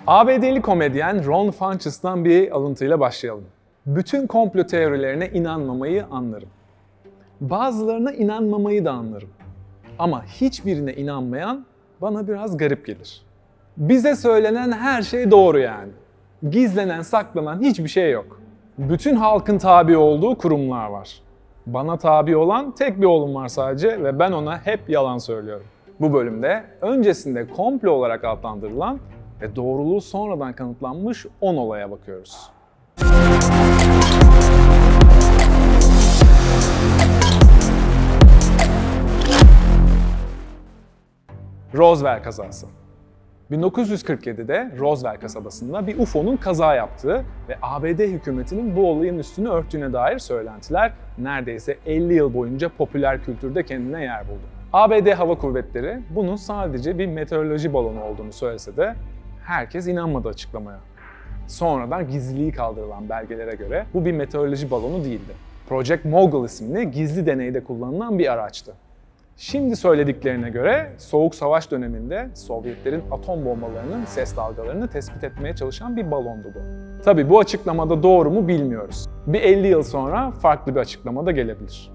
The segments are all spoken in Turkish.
ABD'li komedyen Ron Funches'tan bir alıntıyla başlayalım. Bütün komplo teorilerine inanmamayı anlarım. Bazılarına inanmamayı da anlarım. Ama hiçbirine inanmayan bana biraz garip gelir. Bize söylenen her şey doğru yani. Gizlenen, saklanan hiçbir şey yok. Bütün halkın tabi olduğu kurumlar var. Bana tabi olan tek bir oğlum var sadece ve ben ona hep yalan söylüyorum. Bu bölümde öncesinde komplo olarak adlandırılan ve doğruluğu sonradan kanıtlanmış 10 olaya bakıyoruz. Roswell kazası. 1947'de Roswell kasabasında bir UFO'nun kaza yaptığı ve ABD hükümetinin bu olayın üstünü örttüğüne dair söylentiler neredeyse 50 yıl boyunca popüler kültürde kendine yer buldu. ABD Hava Kuvvetleri bunun sadece bir meteoroloji balonu olduğunu söylese de herkes inanmadı açıklamaya. Sonradan gizliliği kaldırılan belgelere göre bu bir meteoroloji balonu değildi. Project Mogul isimli gizli deneyde kullanılan bir araçtı. Şimdi söylediklerine göre Soğuk Savaş döneminde Sovyetlerin atom bombalarının ses dalgalarını tespit etmeye çalışan bir balondu bu. Tabii bu açıklamada doğru mu bilmiyoruz. Bir 50 yıl sonra farklı bir açıklama da gelebilir.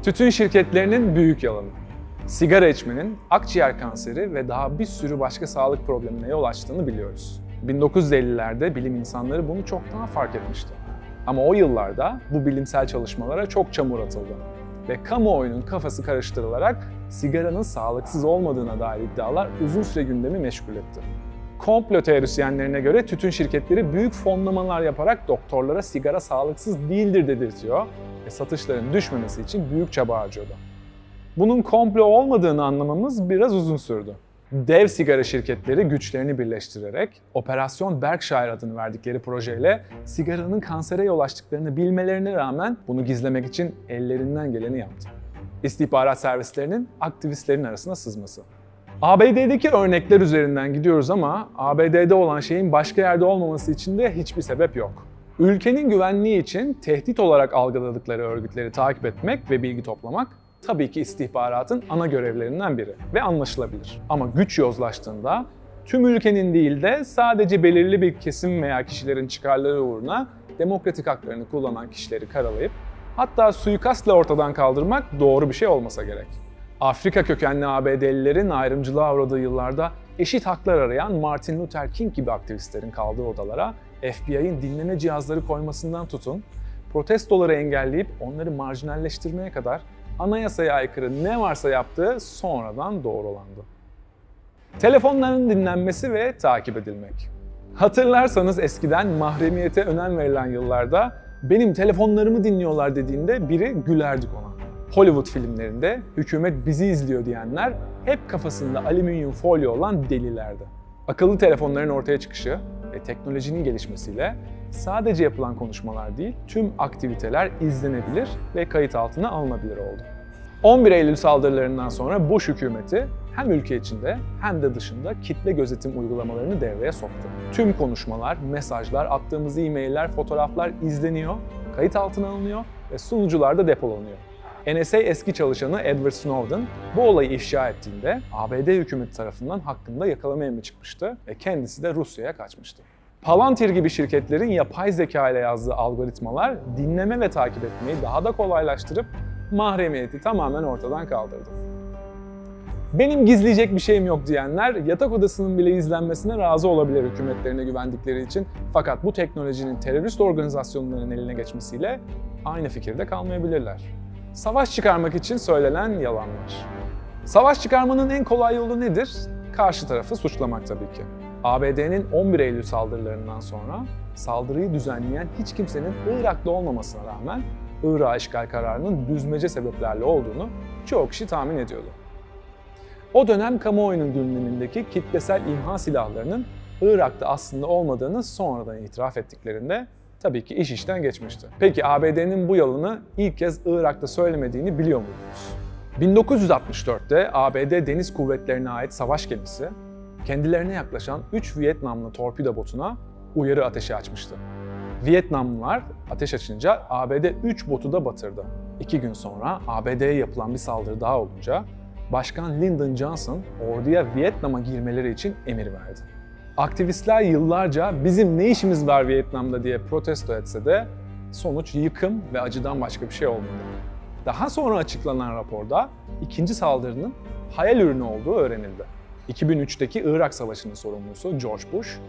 Tütün şirketlerinin büyük yalanı. Sigara içmenin akciğer kanseri ve daha bir sürü başka sağlık problemine yol açtığını biliyoruz. 1950'lerde bilim insanları bunu çoktan fark etmişti. Ama o yıllarda bu bilimsel çalışmalara çok çamur atıldı. Ve kamuoyunun kafası karıştırılarak sigaranın sağlıksız olmadığına dair iddialar uzun süre gündemi meşgul etti. Komplo teorisyenlerine göre tütün şirketleri büyük fonlamalar yaparak doktorlara sigara sağlıksız değildir dedirtiyor ve satışların düşmemesi için büyük çaba harcıyordu. Bunun komplo olmadığını anlamamız biraz uzun sürdü. Dev sigara şirketleri güçlerini birleştirerek Operasyon Berkshire adını verdikleri projeyle sigaranın kansere yol açtıklarını bilmelerine rağmen bunu gizlemek için ellerinden geleni yaptı. İstihbarat servislerinin aktivistlerin arasına sızması. ABD'deki örnekler üzerinden gidiyoruz ama ABD'de olan şeyin başka yerde olmaması için de hiçbir sebep yok. Ülkenin güvenliği için tehdit olarak algıladıkları örgütleri takip etmek ve bilgi toplamak tabii ki istihbaratın ana görevlerinden biri ve anlaşılabilir. Ama güç yozlaştığında tüm ülkenin değil de sadece belirli bir kesim veya kişilerin çıkarları uğruna demokratik haklarını kullanan kişileri karalayıp hatta suikastla ortadan kaldırmak doğru bir şey olmasa gerek. Afrika kökenli ABD'lilerin ayrımcılığa uğradığı yıllarda eşit haklar arayan Martin Luther King gibi aktivistlerin kaldığı odalara FBI'nin dinleme cihazları koymasından tutun, protestoları engelleyip onları marjinalleştirmeye kadar anayasaya aykırı ne varsa yaptığı sonradan doğrulandı. Telefonların dinlenmesi ve takip edilmek. Hatırlarsanız eskiden mahremiyete önem verilen yıllarda benim telefonlarımı dinliyorlar dediğinde biri gülerdik ona. Hollywood filmlerinde hükümet bizi izliyor diyenler hep kafasında alüminyum folyo olan delilerdi. Akıllı telefonların ortaya çıkışı ve teknolojinin gelişmesiyle sadece yapılan konuşmalar değil, tüm aktiviteler izlenebilir ve kayıt altına alınabilir oldu. 11 Eylül saldırılarından sonra Bush hükümeti hem ülke içinde hem de dışında kitle gözetim uygulamalarını devreye soktu. Tüm konuşmalar, mesajlar, attığımız e-mailler, fotoğraflar izleniyor, kayıt altına alınıyor ve sunucularda depolanıyor. NSA eski çalışanı Edward Snowden bu olayı ifşa ettiğinde ABD hükümeti tarafından hakkında yakalama emri çıkmıştı ve kendisi de Rusya'ya kaçmıştı. Palantir gibi şirketlerin yapay zeka ile yazdığı algoritmalar dinleme ve takip etmeyi daha da kolaylaştırıp mahremiyeti tamamen ortadan kaldırdı. Benim gizleyecek bir şeyim yok diyenler yatak odasının bile izlenmesine razı olabilir hükümetlerine güvendikleri için. Fakat bu teknolojinin terörist organizasyonların eline geçmesiyle aynı fikirde kalmayabilirler. Savaş çıkarmak için söylenen yalanlar. Savaş çıkarmanın en kolay yolu nedir? Karşı tarafı suçlamak tabii ki. ABD'nin 11 Eylül saldırılarından sonra saldırıyı düzenleyen hiç kimsenin Irak'ta olmamasına rağmen Irak'a işgal kararının düzmece sebeplerle olduğunu çoğu kişi tahmin ediyordu. O dönem kamuoyunun gündemindeki kitlesel imha silahlarının Irak'ta aslında olmadığını sonradan itiraf ettiklerinde tabii ki iş işten geçmişti. Peki ABD'nin bu yalanı ilk kez Irak'ta söylemediğini biliyor muydunuz? 1964'te ABD Deniz Kuvvetlerine ait savaş gemisi kendilerine yaklaşan 3 Vietnamlı torpido botuna uyarı ateşi açmıştı. Vietnamlılar ateş açınca ABD 3 botu da batırdı. 2 gün sonra ABD'ye yapılan bir saldırı daha olunca Başkan Lyndon Johnson orduya Vietnam'a girmeleri için emir verdi. Aktivistler yıllarca bizim ne işimiz var Vietnam'da diye protesto etse de sonuç yıkım ve acıdan başka bir şey olmadı. Daha sonra açıklanan raporda ikinci saldırının hayal ürünü olduğu öğrenildi. 2003'teki Irak Savaşı'nın sorumlusu George Bush,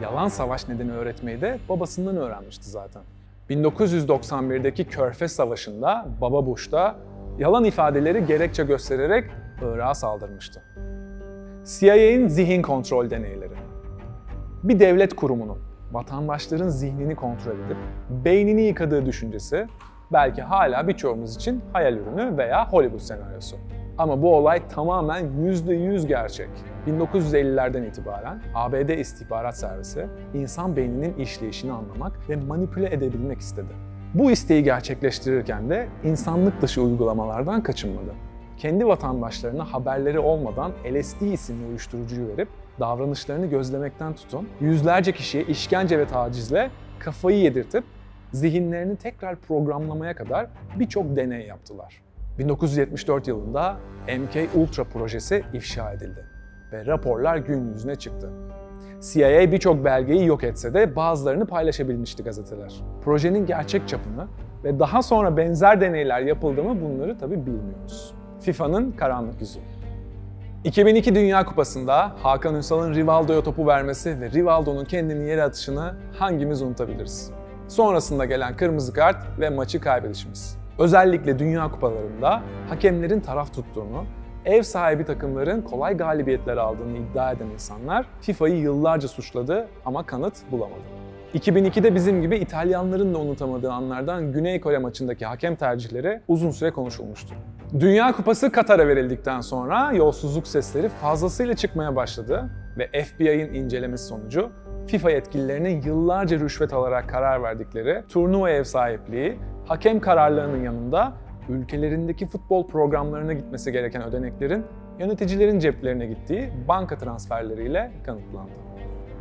yalan savaş nedeni öğretmeyi de babasından öğrenmişti zaten. 1991'deki Körfez Savaşı'nda baba Bush da yalan ifadeleri gerekçe göstererek Irak'a saldırmıştı. CIA'nin zihin kontrol deneyleri. Bir devlet kurumunun vatandaşların zihnini kontrol edip beynini yıkadığı düşüncesi belki hala birçoğumuz için hayal ürünü veya Hollywood senaryosu. Ama bu olay tamamen %100 gerçek. 1950'lerden itibaren ABD İstihbarat Servisi insan beyninin işleyişini anlamak ve manipüle edebilmek istedi. Bu isteği gerçekleştirirken de insanlık dışı uygulamalardan kaçınmadı. Kendi vatandaşlarına haberleri olmadan LSD isimli uyuşturucuyu verip davranışlarını gözlemekten tutun, yüzlerce kişiye işkence ve tacizle kafayı yedirtip zihinlerini tekrar programlamaya kadar birçok deney yaptılar. 1974 yılında MK Ultra projesi ifşa edildi ve raporlar gün yüzüne çıktı. CIA birçok belgeyi yok etse de bazılarını paylaşabilmişti gazeteler. Projenin gerçek çapını ve daha sonra benzer deneyler yapıldı mı bunları tabii bilmiyoruz. FIFA'nın karanlık yüzü. 2002 Dünya Kupası'nda Hakan Ünsal'ın Rivaldo'ya topu vermesi ve Rivaldo'nun kendini yere atışını hangimiz unutabiliriz? Sonrasında gelen kırmızı kart ve maçı kaybedişimiz. Özellikle Dünya Kupalarında hakemlerin taraf tuttuğunu, ev sahibi takımların kolay galibiyetler aldığını iddia eden insanlar FIFA'yı yıllarca suçladı ama kanıt bulamadı. 2002'de bizim gibi İtalyanların da unutamadığı anlardan Güney Kore maçındaki hakem tercihleri uzun süre konuşulmuştu. Dünya Kupası Katar'a verildikten sonra yolsuzluk sesleri fazlasıyla çıkmaya başladı ve FBI'nin incelemesi sonucu FIFA yetkililerinin yıllarca rüşvet alarak karar verdikleri turnuva ev sahipliği, hakem kararlarının yanında ülkelerindeki futbol programlarına gitmesi gereken ödeneklerin yöneticilerin ceplerine gittiği banka transferleriyle kanıtlandı.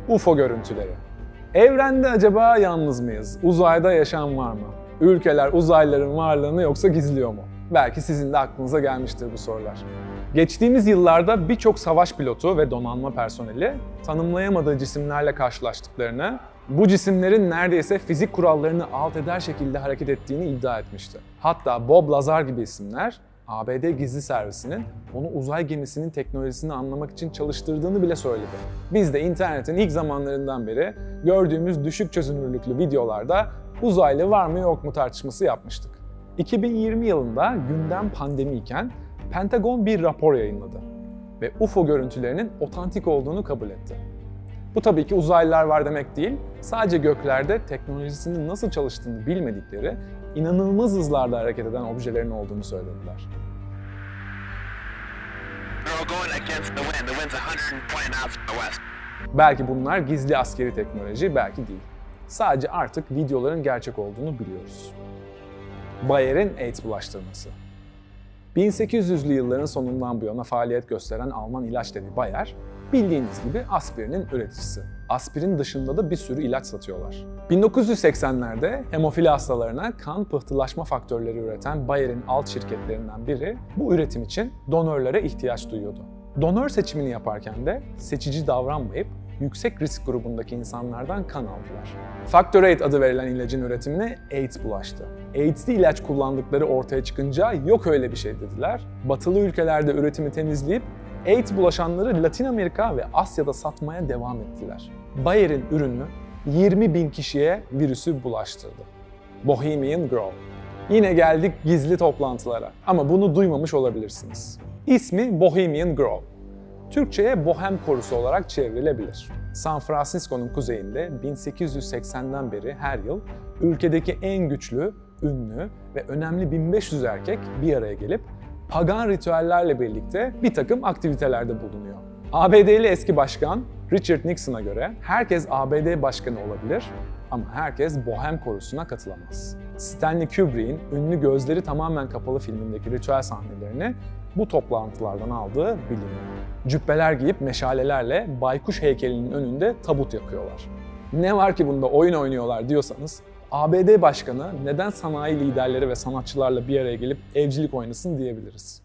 UFO görüntüleri. Evrende acaba yalnız mıyız? Uzayda yaşam var mı? Ülkeler uzaylıların varlığını yoksa gizliyor mu? Belki sizin de aklınıza gelmiştir bu sorular. Geçtiğimiz yıllarda birçok savaş pilotu ve donanma personeli tanımlayamadığı cisimlerle karşılaştıklarını, bu cisimlerin neredeyse fizik kurallarını alt eder şekilde hareket ettiğini iddia etmişti. Hatta Bob Lazar gibi isimler ABD gizli servisinin onu uzay gemisinin teknolojisini anlamak için çalıştırdığını bile söyledi. Biz de internetin ilk zamanlarından beri gördüğümüz düşük çözünürlüklü videolarda uzaylı var mı yok mu tartışması yapmıştık. 2020 yılında gündem pandemiyken Pentagon bir rapor yayınladı ve UFO görüntülerinin otantik olduğunu kabul etti. Bu tabii ki uzaylılar var demek değil, sadece göklerde teknolojisinin nasıl çalıştığını bilmedikleri, inanılmaz hızlarda hareket eden objelerin olduğunu söylediler. Belki bunlar gizli askeri teknoloji, belki değil. Sadece artık videoların gerçek olduğunu biliyoruz. Bayer'in AIDS bulaştırması. 1800'lü yılların sonundan bu yana faaliyet gösteren Alman ilaç devi Bayer, bildiğiniz gibi aspirinin üreticisi. Aspirin dışında da bir sürü ilaç satıyorlar. 1980'lerde hemofili hastalarına kan pıhtılaşma faktörleri üreten Bayer'in alt şirketlerinden biri bu üretim için donörlere ihtiyaç duyuyordu. Donör seçimini yaparken de seçici davranmayıp yüksek risk grubundaki insanlardan kan aldılar. Factorate adı verilen ilacın üretimine AIDS bulaştı. AIDS'li ilaç kullandıkları ortaya çıkınca yok öyle bir şey dediler. Batılı ülkelerde üretimi temizleyip AIDS bulaşanları Latin Amerika ve Asya'da satmaya devam ettiler. Bayer'in ürünü 20.000 kişiye virüsü bulaştırdı. Bohemian Grove. Yine geldik gizli toplantılara ama bunu duymamış olabilirsiniz. İsmi Bohemian Grove. Türkçe'ye Bohem Korusu olarak çevrilebilir. San Francisco'nun kuzeyinde 1880'den beri her yıl ülkedeki en güçlü, ünlü ve önemli 1500 erkek bir araya gelip pagan ritüellerle birlikte bir takım aktivitelerde bulunuyor. ABD'li eski başkan Richard Nixon'a göre herkes ABD başkanı olabilir ama herkes Bohem Korusu'na katılamaz. Stanley Kubrick'in ünlü Gözleri Tamamen Kapalı filmindeki ritüel sahnelerini bu toplantılardan aldığı biliniyor. Cübbeler giyip meşalelerle baykuş heykelinin önünde tabut yakıyorlar. Ne var ki bunda oyun oynuyorlar diyorsanız, ABD Başkanı neden sanayi liderleri ve sanatçılarla bir araya gelip evcilik oynasın diyebiliriz.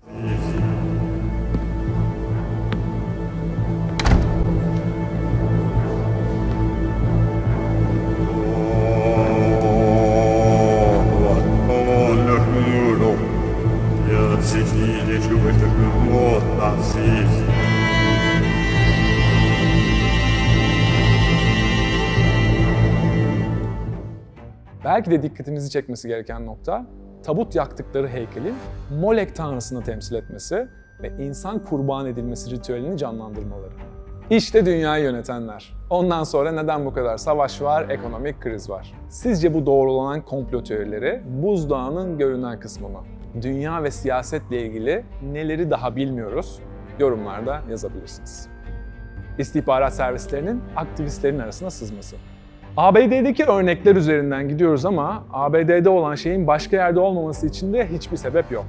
Belki de dikkatinizi çekmesi gereken nokta, tabut yaktıkları heykelin Molek tanrısını temsil etmesi ve insan kurban edilmesi ritüelini canlandırmaları. İşte dünyayı yönetenler. Ondan sonra neden bu kadar savaş var, ekonomik kriz var? Sizce bu doğrulanan komplo teorileri buzdağının görünen kısmı mı? Dünya ve siyasetle ilgili neleri daha bilmiyoruz? Yorumlarda yazabilirsiniz. İstihbarat servislerinin aktivistlerin arasına sızması. ABD'deki örnekler üzerinden gidiyoruz ama ABD'de olan şeyin başka yerde olmaması için de hiçbir sebep yok.